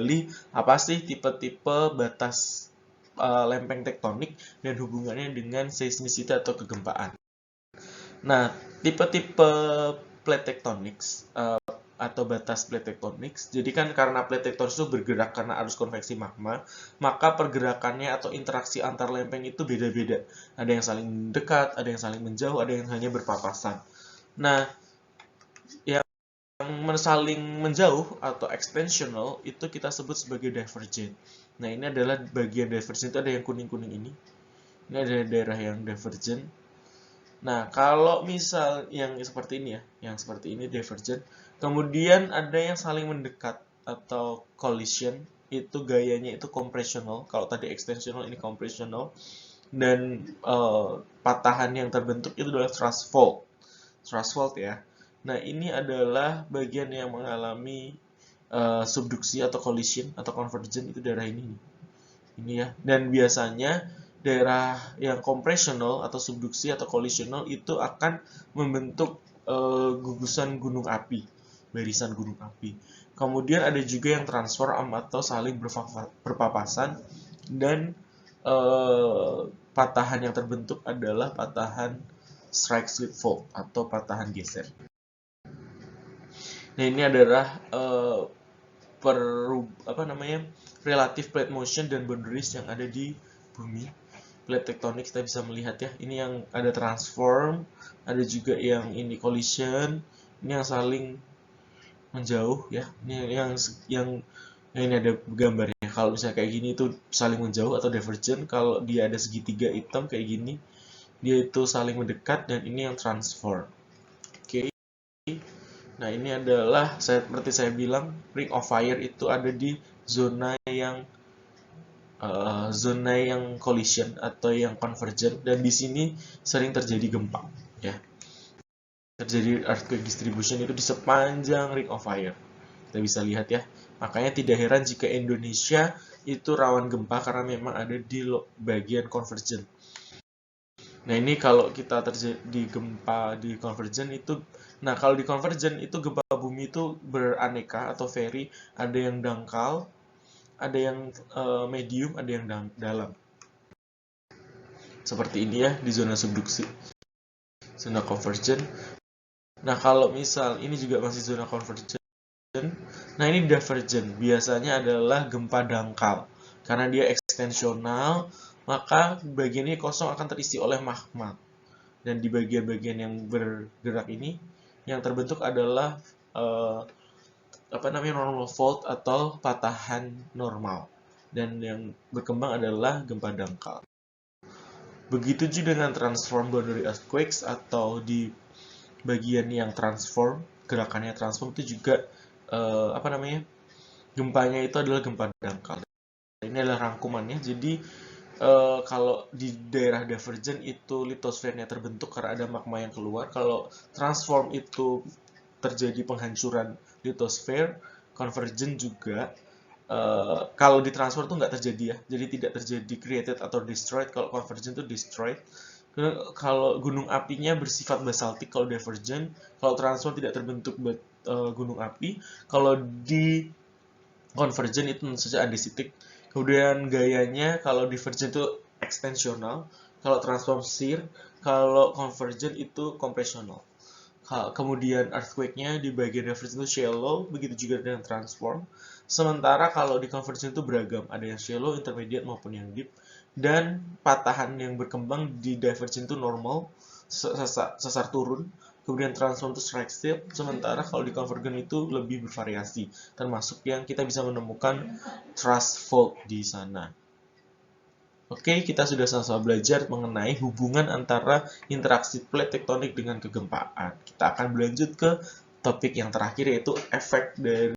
menggali apa sih tipe-tipe batas lempeng tektonik dan hubungannya dengan seismicity atau kegempaan. Nah, tipe-tipe plate tectonics atau batas plate tectonics. Jadi kan karena plate tectonics itu bergerak karena arus konveksi magma, maka pergerakannya atau interaksi antar lempeng itu beda-beda. Ada yang saling dekat, ada yang saling menjauh, ada yang hanya berpapasan. Nah, yang saling menjauh atau extensional itu kita sebut sebagai divergent. Nah, ini adalah bagian divergent, itu ada yang kuning-kuning ini. Ini ada daerah yang divergent. Nah, kalau misal yang seperti ini ya, yang seperti ini divergent, kemudian ada yang saling mendekat atau collision, itu gayanya itu compressional. Kalau tadi extensional, ini compressional. Dan patahan yang terbentuk itu adalah thrust fault. Thrust fault ya. Nah, ini adalah bagian yang mengalami subduksi atau collision atau convergent, itu daerah ini. Ini ya. Dan biasanya daerah yang compressional atau subduksi atau collisional itu akan membentuk gugusan gunung api, barisan gunung api. Kemudian ada juga yang transform atau saling berpapasan, dan patahan yang terbentuk adalah patahan strike slip fault atau patahan geser. Nah, ini adalah relative plate motion dan boundaries yang ada di bumi. Plate tectonic kita bisa melihat ya, ini yang ada transform, ada juga yang ini collision, ini yang saling menjauh ya, ini yang ini ada gambarnya. Kalau misalnya kayak gini itu saling menjauh atau divergent, kalau dia ada segitiga hitam kayak gini dia itu saling mendekat, dan ini yang transform. Oke. Nah, ini adalah seperti saya bilang, ring of fire itu ada di zona yang collision atau yang convergent, dan di sini sering terjadi gempa ya. Terjadi earthquake distribution itu di sepanjang ring of fire. Kita bisa lihat ya. Makanya tidak heran jika Indonesia itu rawan gempa karena memang ada di bagian convergent. Nah, ini kalau kita terjadi gempa di convergent itu, nah kalau di convergent itu gempa bumi itu beraneka atau vary, ada yang dangkal, ada yang medium, ada yang dalam. Seperti ini ya di zona subduksi, zona convergent. Nah, kalau misal ini juga masih zona convergent, nah ini divergent, biasanya adalah gempa dangkal. Karena dia ekstensional, maka bagian ini kosong akan terisi oleh magma. Dan di bagian-bagian yang bergerak ini, yang terbentuk adalah normal fault atau patahan normal, dan yang berkembang adalah gempa dangkal. Begitu juga dengan transform boundary earthquakes, atau di bagian yang transform, gerakannya transform itu juga gempanya itu adalah gempa dangkal. Ini adalah rangkumannya. Jadi kalau di daerah divergent itu litosfernya terbentuk karena ada magma yang keluar. Kalau transform itu terjadi penghancuran litosfer. Convergent juga kalau di transform itu nggak terjadi ya, jadi tidak terjadi created atau destroyed. Kalau convergent itu destroyed. Kalau gunung apinya bersifat basaltik kalau divergent, kalau transform tidak terbentuk gunung api. Kalau di convergent itu tentu saja andesitik. Kemudian gayanya kalau divergent itu ekstensional, kalau transform shear, kalau convergent itu kompresional. Kemudian earthquake-nya di bagian divergent itu shallow, begitu juga dengan transform. Sementara kalau di convergent itu beragam, ada yang shallow, intermediate maupun yang deep. Dan patahan yang berkembang di divergent itu normal, sesar turun. Kemudian transform itu strike slip, sementara kalau di convergent itu lebih bervariasi, termasuk yang kita bisa menemukan thrust fault di sana. Oke, kita sudah sama-sama belajar mengenai hubungan antara interaksi plate tektonik dengan kegempaan. Kita akan berlanjut ke topik yang terakhir, yaitu efek dari